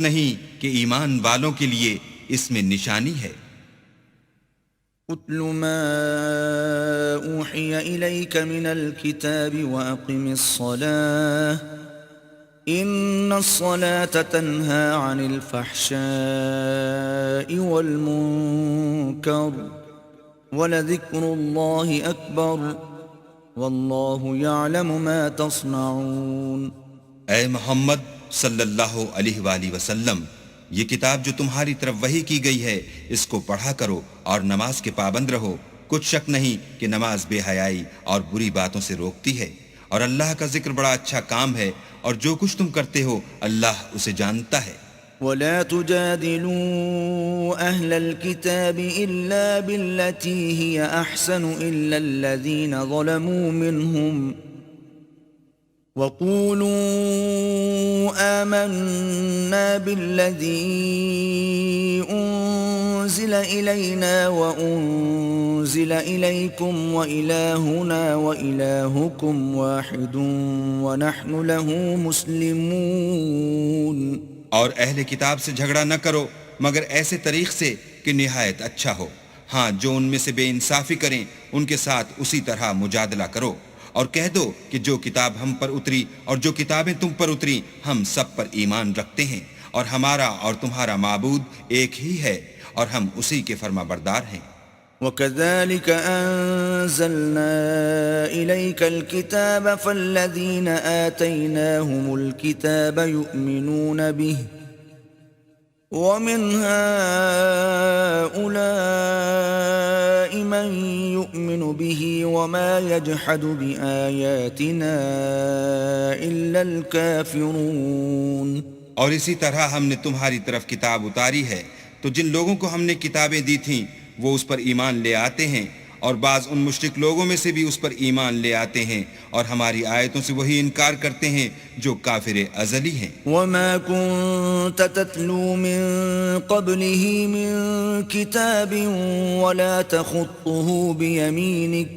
نہیں کہ ایمان والوں کے لیے اس میں نشانی ہے۔ اتل ما اوحی الیک من الكتاب واقم الصلاة ان الصلاة تنہى عن الفحشاء والمنکر ولذکر اللہ اکبر واللہ یعلم ما تصنعون۔ اے محمد صلی اللہ علیہ وآلہ وسلم، یہ کتاب جو تمہاری طرف وحی کی گئی ہے اس کو پڑھا کرو اور نماز کے پابند رہو۔ کچھ شک نہیں کہ نماز بے حیائی اور بری باتوں سے روکتی ہے، اور اللہ کا ذکر بڑا اچھا کام ہے، اور جو کچھ تم کرتے ہو اللہ اسے جانتا ہے۔ ولا تجادلوا أهل الكتاب إلا بالتي هي أحسن إلا الذين ظلموا منهم وقولوا آمنا بالذي أنزل إلينا وأنزل إليكم وإلهنا وإلهكم واحد ونحن له مسلمون۔ اور اہل کتاب سے جھگڑا نہ کرو مگر ایسے طریق سے کہ نہایت اچھا ہو۔ ہاں، جو ان میں سے بے انصافی کریں ان کے ساتھ اسی طرح مجادلہ کرو، اور کہہ دو کہ جو کتاب ہم پر اتری اور جو کتابیں تم پر اتری ہم سب پر ایمان رکھتے ہیں، اور ہمارا اور تمہارا معبود ایک ہی ہے، اور ہم اسی کے فرما بردار ہیں۔ وَكَذَلِكَ أَنزَلْنَا إِلَيْكَ الْكِتَابَ فَالَّذِينَ آتَيْنَاهُمُ الْكِتَابَ يُؤْمِنُونَ بِهِ وَمِنْ هَؤُلَاءِ مَنْ يُؤْمِنُ بِهِ وَمَا يَجْحَدُ بِآيَاتِنَا إِلَّا الْكَافِرُونَ۔ اور اسی طرح ہم نے تمہاری طرف کتاب اتاری ہے، تو جن لوگوں کو ہم نے کتابیں دی تھیں وہ اس پر ایمان لے آتے ہیں، اور بعض ان مشرک لوگوں میں سے بھی اس پر ایمان لے آتے ہیں، اور ہماری آیتوں سے وہی انکار کرتے ہیں جو کافر ازلی ہیں۔ وَمَا كُنْتَ تَتْلُو مِن قَبْلِهِ مِن كِتَابٍ وَلَا تَخُطُّهُ بِيَمِينِكَ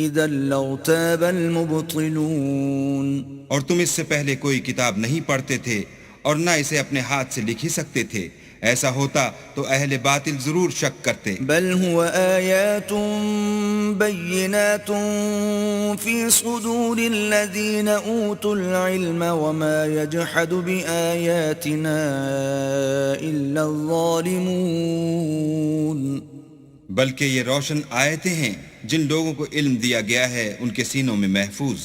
إِذًا لَّارْتَابَ الْمُبْطِلُونَ۔ اور تم اس سے پہلے کوئی کتاب نہیں پڑھتے تھے اور نہ اسے اپنے ہاتھ سے لکھ ہی سکتے تھے، ایسا ہوتا تو اہل باطل ضرور شک کرتے۔ بل هو آیات بینات فی صدور الذین اوتوا العلم وما یجحد بآیاتنا الا الظالمون۔ بلکہ یہ روشن آیتیں ہیں جن لوگوں کو علم دیا گیا ہے ان کے سینوں میں محفوظ،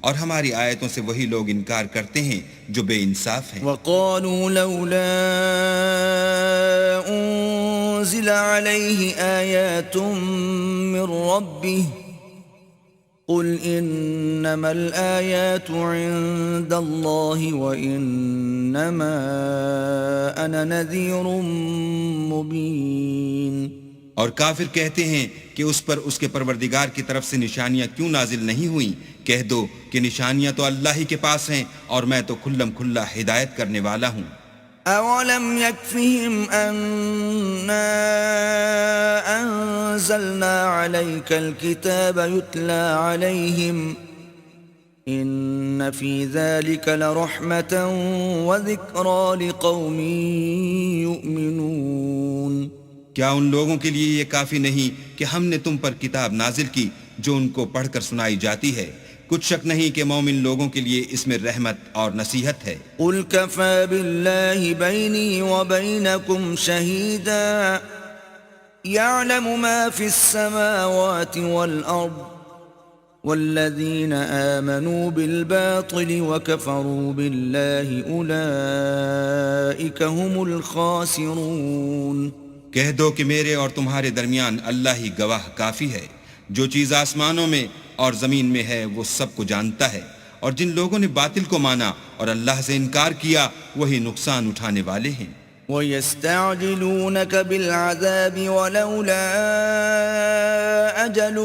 اور ہماری آیتوں سے وہی لوگ انکار کرتے ہیں جو بے انصاف ہیں۔ وَقَالُوا لَوْلَا أُنزِلَ عَلَيْهِ آيَاتٌ مِّن رَّبِّهِ قُلْ إِنَّمَا الْآيَاتُ عِندَ اللَّهِ وَإِنَّمَا أَنَا نَذِيرٌ مُّبِينٌ۔ اور کافر کہتے ہیں کہ اس پر اس کے پروردگار کی طرف سے نشانیاں کیوں نازل نہیں ہوئیں؟ کہہ دو کہ نشانیاں تو اللہ ہی کے پاس ہیں، اور میں تو کھلم کھلا ہدایت کرنے والا ہوں۔ اولم يكفهم اننا انزلنا عليك الكتاب يتلى عليهم ان في ذلك لرحمة وذكرى لقوم يؤمنون۔ کیا ان لوگوں کے لیے یہ کافی نہیں کہ ہم نے تم پر کتاب نازل کی جو ان کو پڑھ کر سنائی جاتی ہے؟ کچھ شک نہیں کہ مومن لوگوں کے لیے اس میں رحمت اور نصیحت ہے۔ قل كفى بالله بيني وبينكم شهيدا يعلم ما في السماوات والأرض والذين آمنوا بالباطل وكفروا بالله أولئك هم الخاسرون۔ کہہ دو کہ میرے اور تمہارے درمیان اللہ ہی گواہ کافی ہے، جو چیز آسمانوں میں اور زمین میں ہے وہ سب کو جانتا ہے، اور جن لوگوں نے باطل کو مانا اور اللہ سے انکار کیا وہی نقصان اٹھانے والے ہیں۔ وَيَسْتَعْجِلُونَكَ بِالْعَذَابِ وَلَوْلَا أَجَلٌ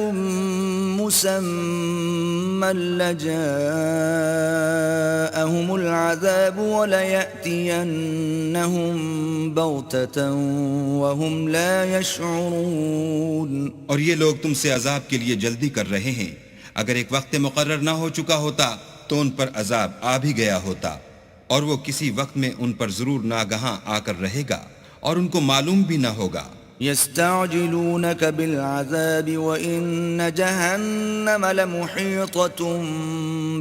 مُّسَمًّى لَّجَاءَهُمُ الْعَذَابُ وَلَيَأْتِيَنَّهُم بَغْتَةً وَهُمْ لَا يَشْعُرُونَ۔ اور یہ لوگ تم سے عذاب کے لیے جلدی کر رہے ہیں، اگر ایک وقت مقرر نہ ہو چکا ہوتا تو ان پر عذاب آ بھی گیا ہوتا، اور وہ کسی وقت میں ان پر ضرور ناگہاں آ کر رہے گا اور ان کو معلوم بھی نہ ہوگا۔ يستعجلونك بالعذاب وإن جهنم لمحيطة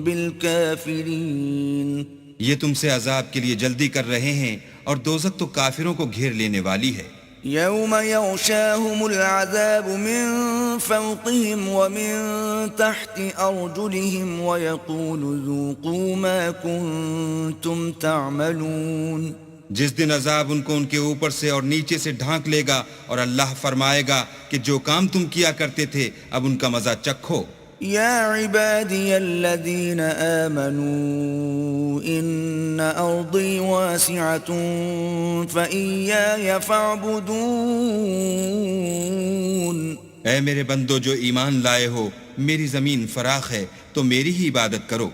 بالكافرين یہ تم سے عذاب کے لیے جلدی کر رہے ہیں اور دوزخ تو کافروں کو گھیر لینے والی ہے۔ يوم يغشاهم العذاب من فوقهم ومن تحت أرجلهم ويقول ذوقوا ما كنتم تعملون جس دن عذاب ان کو ان کے اوپر سے اور نیچے سے ڈھانک لے گا اور اللہ فرمائے گا کہ جو کام تم کیا کرتے تھے اب ان کا مزہ چکھو۔ يا عبادي الذين آمنوا إن أرضي واسعة فإياي فاعبدون اے میرے بندو جو ایمان لائے ہو، میری زمین فراخ ہے تو میری ہی عبادت کرو۔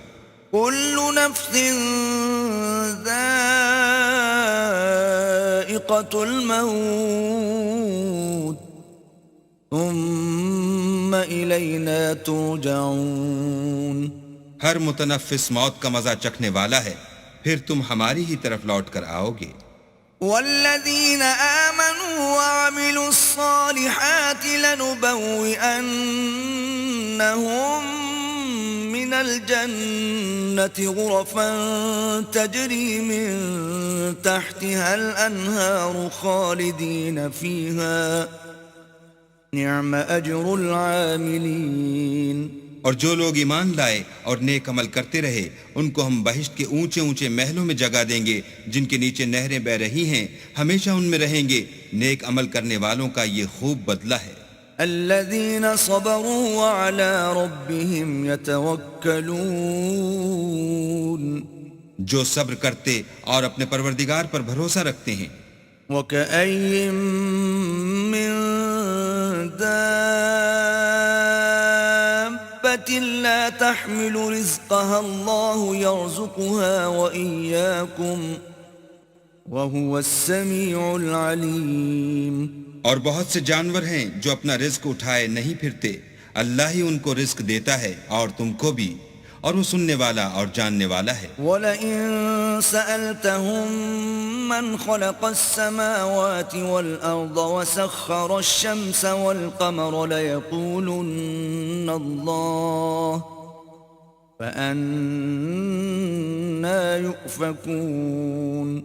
كل نفس ذائقة الموت ثم إلينا ترجعون ہر متنفس موت کا مزہ چکھنے والا ہے، پھر تم ہماری ہی طرف لوٹ کر آؤ گے۔ والذين آمنوا وعملوا الصالحات لنبوئنهم من الجنة غرفا تجري من تحتها الأنهار خالدين فيها نعم أجر العاملين اور جو لوگ ایمان لائے اور نیک عمل کرتے رہے ان کو ہم بہشت کے اونچے اونچے محلوں میں جگہ دیں گے جن کے نیچے نہریں بہ رہی ہیں، ہمیشہ ان میں رہیں گے۔ نیک عمل کرنے والوں کا یہ خوب بدلہ ہے۔ الذين صبروا وعلى ربهم يتوكلون جو صبر کرتے اور اپنے پروردگار پر بھروسہ رکھتے ہیں۔ وكأي من دابة لا تحمل رزقها الله يرزقها وإياكم وهو السميع العليم اور بہت سے جانور ہیں جو اپنا رزق اٹھائے نہیں پھرتے، اللہ ہی ان کو رزق دیتا ہے اور تم کو بھی، اور وہ سننے والا اور جاننے والا ہے۔ وَلَئِن سَأَلْتَهُم مَّنْ خَلَقَ السَّمَاوَاتِ وَالْأَرْضَ وَسَخَّرَ الشَّمْسَ وَالْقَمَرَ لَيَقُولُنَّ اللَّهُ فَأَنَّىٰ يُؤْفَكُونَ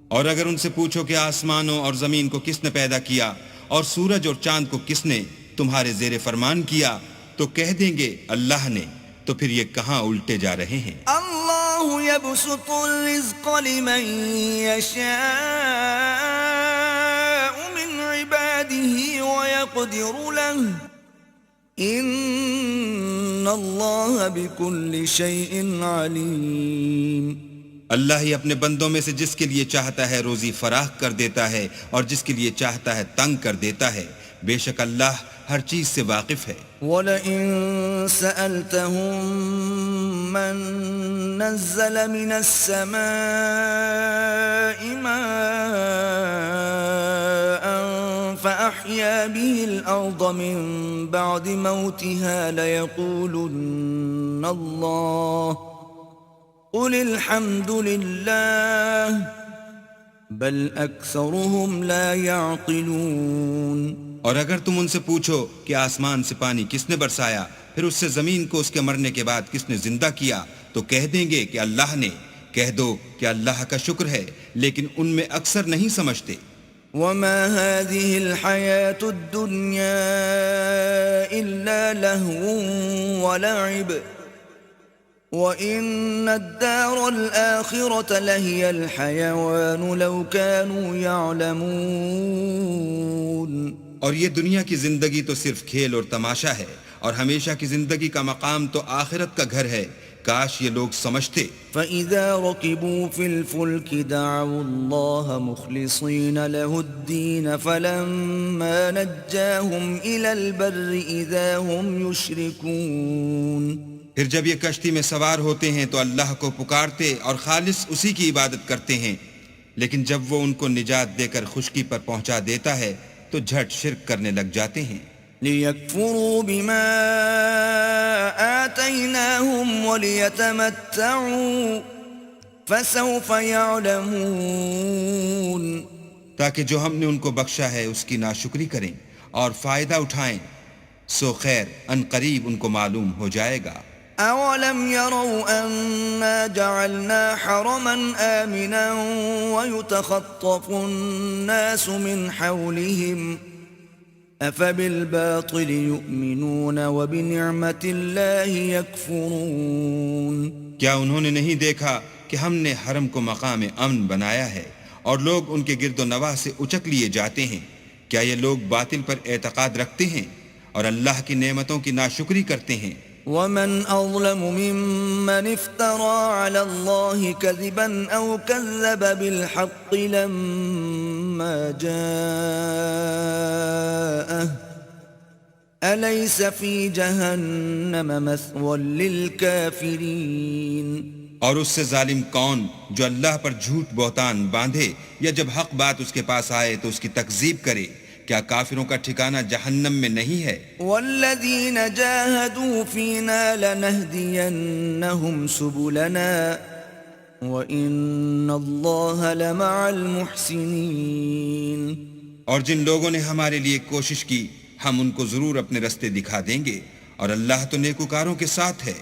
اور اگر ان سے پوچھو کہ آسمانوں اور زمین کو کس نے پیدا کیا اور سورج اور چاند کو کس نے تمہارے زیر فرمان کیا تو کہہ دیں گے اللہ نے، تو پھر یہ کہاں الٹے جا رہے ہیں۔ اللہ یبسط الرزق لمن یشاء من عباده ويقدر له ان اللہ بكل شیء علیم۔ اللہ ہی اپنے بندوں میں سے جس کے لیے چاہتا ہے روزی فراخ کر دیتا ہے اور جس کے لیے چاہتا ہے تنگ کر دیتا ہے، بے شک اللہ ہر چیز سے واقف ہے۔ وَلَئِن سَأَلْتَهُم مَّن نَّزَّلَ مِنَ السَّمَاءِ مَاءً فَأَحْيَا بِهِ الْأَرْضَ مِن بَعْدِ مَوْتِهَا لَيَقُولُنَّ اللَّهُ قُلِ الْحَمْدُ لِلَّهِ بَلْ أَكْثَرُهُمْ لَا يَعْقِلُونَ۔ اور اگر تم ان سے پوچھو کہ آسمان سے پانی کس نے برسایا، پھر اس سے زمین کو اس کے مرنے کے بعد کس نے زندہ کیا، تو کہہ دیں گے کہ اللہ نے۔ کہہ دو کہ اللہ کا شکر ہے، لیکن ان میں اکثر نہیں سمجھتے۔ وَمَا هَذِهِ الْحَيَاةُ الدُّنْيَا إِلَّا لَهْوٌ وَلَعِبٌ وَإِنَّ الدَّارَ الْآخِرَةَ لَهِيَ الْحَيَوَانُ لَوْ كَانُوا يَعْلَمُونَ۔ اور یہ دنیا کی زندگی تو صرف کھیل اور تماشا ہے، اور ہمیشہ کی زندگی کا مقام تو آخرت کا گھر ہے، کاش یہ لوگ سمجھتے۔ فَإِذَا رَكِبُوا فِي الْفُلْكِ دَعَوُا اللَّهَ مُخْلِصِينَ لَهُ الدِّينَ فَلَمَّا نَجَّاهُمْ إِلَى الْبَرِّ إِذَا هُمْ يُشْرِكُونَ۔ پھر جب یہ کشتی میں سوار ہوتے ہیں تو اللہ کو پکارتے اور خالص اسی کی عبادت کرتے ہیں، لیکن جب وہ ان کو نجات دے کر خشکی پر پہنچا دیتا ہے تو جھٹ شرک کرنے لگ جاتے ہیں۔ لِيَكْفُرُوا بِمَا آتَيْنَاهُمْ وَلِيَتَمَتَّعُوا فسوف يعلمون تاکہ جو ہم نے ان کو بخشا ہے اس کی ناشکری کریں اور فائدہ اٹھائیں، سو خیر ان قریب ان کو معلوم ہو جائے گا۔ أولم يروا أنا جعلنا حرما آمنا ويتخطف الناس من حولهم أفبالباطل يؤمنون وبنعمة الله يكفرون کیا انہوں نے نہیں دیکھا کہ ہم نے حرم کو مقام امن بنایا ہے اور لوگ ان کے گرد و نواح سے اچک لیے جاتے ہیں؟ کیا یہ لوگ باطل پر اعتقاد رکھتے ہیں اور اللہ کی نعمتوں کی ناشکری کرتے ہیں؟ ومن أظلم ممن افترى على الله كذبا أو كذب بالحق لما جاءه أليس في جهنم مثوى للكافرين اور اس سے ظالم کون جو اللہ پر جھوٹ بہتان باندھے یا جب حق بات اس کے پاس آئے تو اس کی تکذیب کرے؟ کیا کافروں کا ٹھکانہ جہنم میں نہیں ہے؟ والذین جاہدوا فینا لنہدینہم سبلنا وإن اللہ لمع المحسنین، اور جن لوگوں نے ہمارے لیے کوشش کی ہم ان کو ضرور اپنے رستے دکھا دیں گے، اور اللہ تو نیکوکاروں کے ساتھ ہے۔